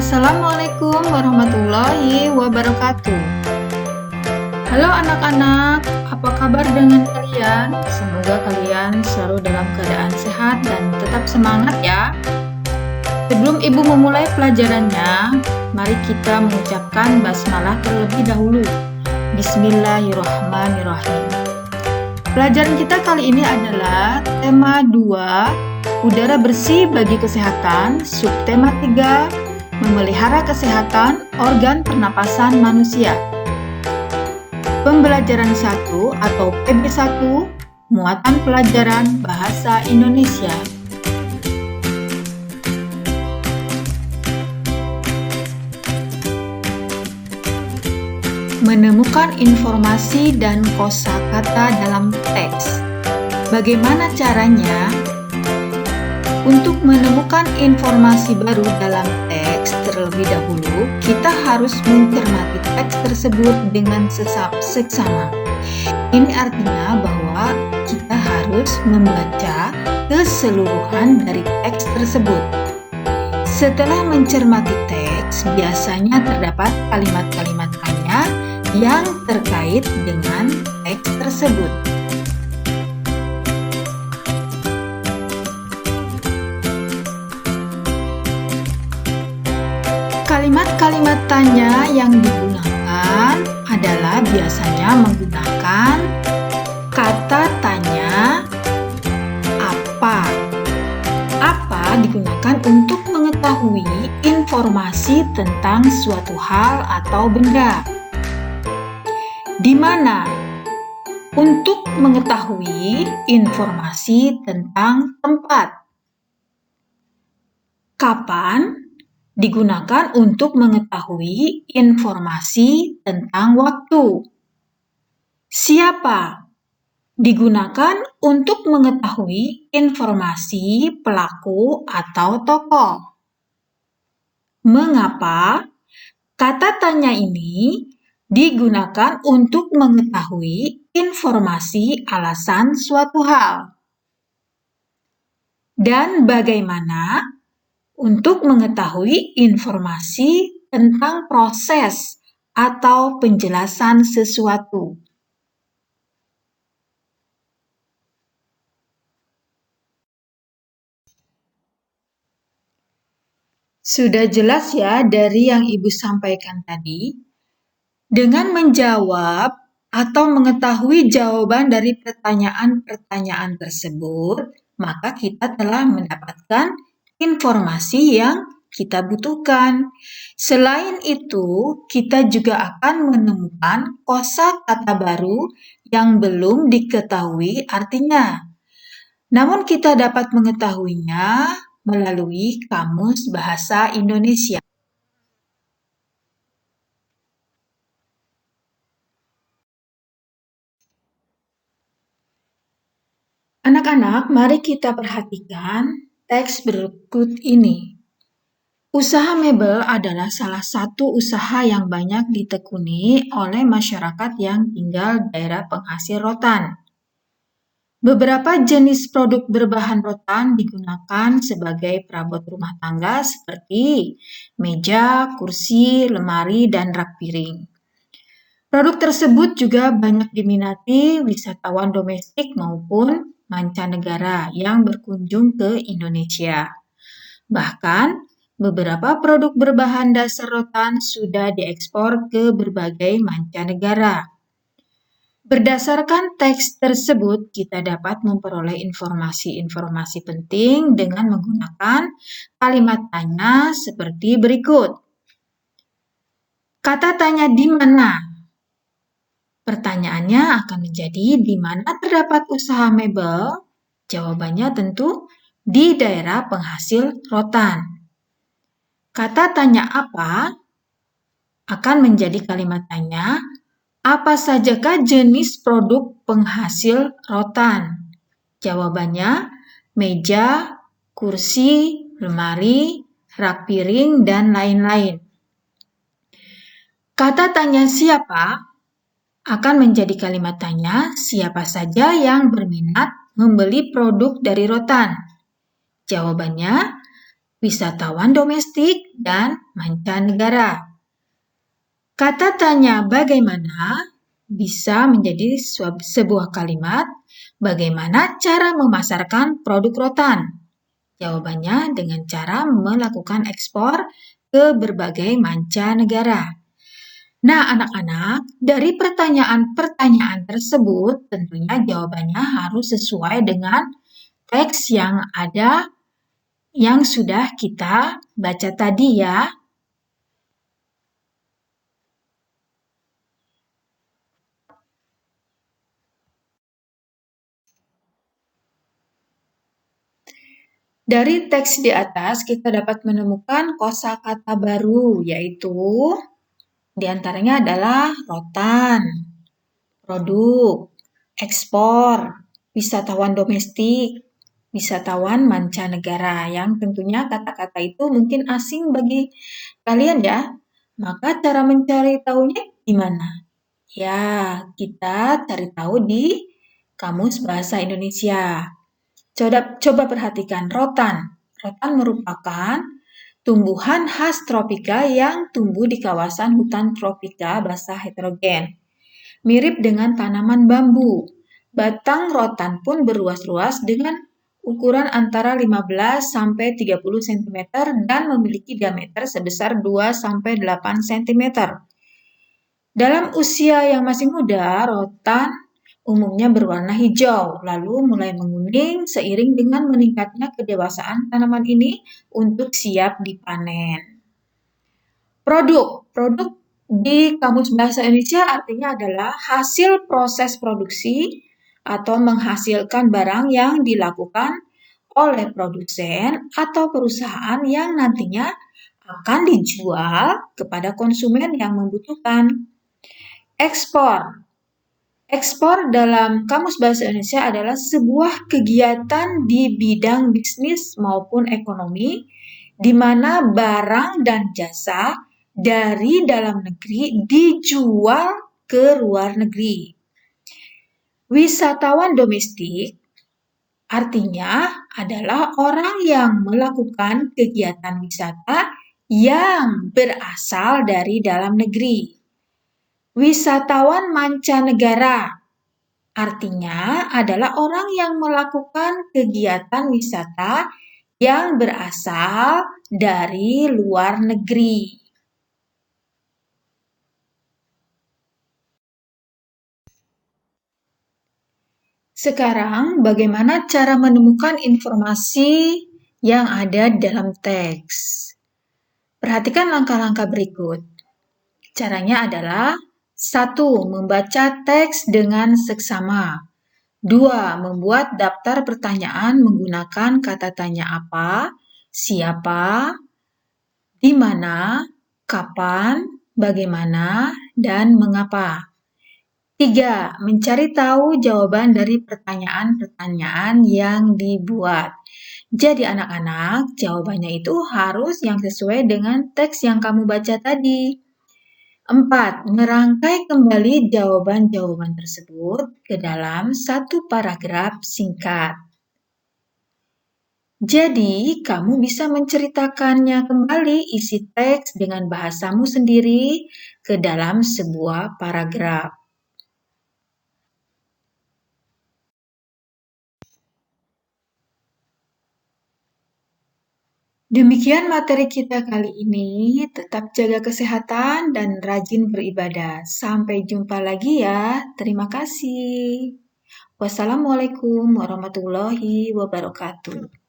Assalamualaikum warahmatullahi wabarakatuh. Halo anak-anak, apa kabar dengan kalian? Semoga kalian selalu dalam keadaan sehat dan tetap semangat ya. Sebelum Ibu memulai pelajarannya, mari kita mengucapkan basmalah terlebih dahulu. Bismillahirrahmanirrahim. Pelajaran kita kali ini adalah tema 2, udara bersih bagi kesehatan, subtema 3, memelihara kesehatan organ pernapasan manusia. Pembelajaran 1 atau PB1, muatan pelajaran bahasa Indonesia. Menemukan informasi dan kosakata dalam teks. Bagaimana caranya? Untuk menemukan informasi baru dalam teks terlebih dahulu, kita harus mencermati teks tersebut dengan seksama. Ini artinya bahwa kita harus membaca keseluruhan dari teks tersebut. Setelah mencermati teks, biasanya terdapat kalimat-kalimat tanya yang terkait dengan teks tersebut. Kalimat-kalimat tanya yang digunakan adalah biasanya menggunakan kata tanya apa. Apa digunakan untuk mengetahui informasi tentang suatu hal atau benda. Di mana? Untuk mengetahui informasi tentang tempat. Kapan? Digunakan untuk mengetahui informasi tentang waktu. Siapa? Digunakan untuk mengetahui informasi pelaku atau tokoh. Mengapa? Kata tanya ini digunakan untuk mengetahui informasi alasan suatu hal. Dan bagaimana? Untuk mengetahui informasi tentang proses atau penjelasan sesuatu. Sudah jelas ya dari yang Ibu sampaikan tadi? Dengan menjawab atau mengetahui jawaban dari pertanyaan-pertanyaan tersebut, maka kita telah mendapatkan informasi yang kita butuhkan. Selain itu, kita juga akan menemukan kosakata baru yang belum diketahui artinya. Namun kita dapat mengetahuinya melalui Kamus Bahasa Indonesia. Anak-anak, mari kita perhatikan teks berikut ini. Usaha mebel adalah salah satu usaha yang banyak ditekuni oleh masyarakat yang tinggal daerah penghasil rotan. Beberapa jenis produk berbahan rotan digunakan sebagai perabot rumah tangga seperti meja, kursi, lemari, dan rak piring. Produk tersebut juga banyak diminati wisatawan domestik maupun mancanegara yang berkunjung ke Indonesia. Bahkan, beberapa produk berbahan dasar rotan sudah diekspor ke berbagai mancanegara. Berdasarkan teks tersebut, kita dapat memperoleh informasi-informasi penting dengan menggunakan kalimat tanya seperti berikut. Kata tanya di mana? Pertanyaannya akan menjadi di mana terdapat usaha mebel? Jawabannya tentu di daerah penghasil rotan. Kata tanya apa? Akan menjadi kalimat tanya, apa sajakah jenis produk penghasil rotan? Jawabannya meja, kursi, lemari, rak piring, dan lain-lain. Kata tanya siapa? Akan menjadi kalimat tanya siapa saja yang berminat membeli produk dari rotan. Jawabannya, wisatawan domestik, dan mancanegara. Kata tanya bagaimana bisa menjadi sebuah kalimat, bagaimana cara memasarkan produk rotan? Jawabannya dengan cara melakukan ekspor ke berbagai mancanegara. Nah, anak-anak, dari pertanyaan-pertanyaan tersebut, tentunya jawabannya harus sesuai dengan teks yang ada, yang sudah kita baca tadi ya. Dari teks di atas, kita dapat menemukan kosakata baru, yaitu di antaranya adalah rotan, produk, ekspor, wisatawan domestik, wisatawan mancanegara, yang tentunya kata-kata itu mungkin asing bagi kalian ya. Maka cara mencari tahunya gimana? Ya, kita cari tahu di Kamus Bahasa Indonesia. Coba perhatikan rotan. Rotan merupakan tumbuhan khas tropika yang tumbuh di kawasan hutan tropika basah heterogen. Mirip dengan tanaman bambu. Batang rotan pun berluas-luas dengan ukuran antara 15 sampai 30 cm dan memiliki diameter sebesar 2 sampai 8 cm. Dalam usia yang masih muda, rotan umumnya berwarna hijau, lalu mulai menguning seiring dengan meningkatnya kedewasaan tanaman ini untuk siap dipanen. Produk di Kamus Bahasa Indonesia artinya adalah hasil proses produksi atau menghasilkan barang yang dilakukan oleh produsen atau perusahaan yang nantinya akan dijual kepada konsumen yang membutuhkan. Ekspor dalam Kamus Bahasa Indonesia adalah sebuah kegiatan di bidang bisnis maupun ekonomi di mana barang dan jasa dari dalam negeri dijual ke luar negeri. Wisatawan domestik artinya adalah orang yang melakukan kegiatan wisata yang berasal dari dalam negeri. Wisatawan mancanegara artinya adalah orang yang melakukan kegiatan wisata yang berasal dari luar negeri. Sekarang, bagaimana cara menemukan informasi yang ada dalam teks? Perhatikan langkah-langkah berikut. Caranya adalah 1. Membaca teks dengan seksama. 2. Membuat daftar pertanyaan menggunakan kata tanya apa, siapa, di mana, kapan, bagaimana, dan mengapa. 3. Mencari tahu jawaban dari pertanyaan-pertanyaan yang dibuat. Jadi anak-anak, jawabannya itu harus yang sesuai dengan teks yang kamu baca tadi. 4. Merangkai kembali jawaban-jawaban tersebut ke dalam satu paragraf singkat. Jadi, kamu bisa menceritakannya kembali isi teks dengan bahasamu sendiri ke dalam sebuah paragraf. Demikian materi kita kali ini. Tetap jaga kesehatan dan rajin beribadah. Sampai jumpa lagi ya. Terima kasih. Wassalamualaikum warahmatullahi wabarakatuh.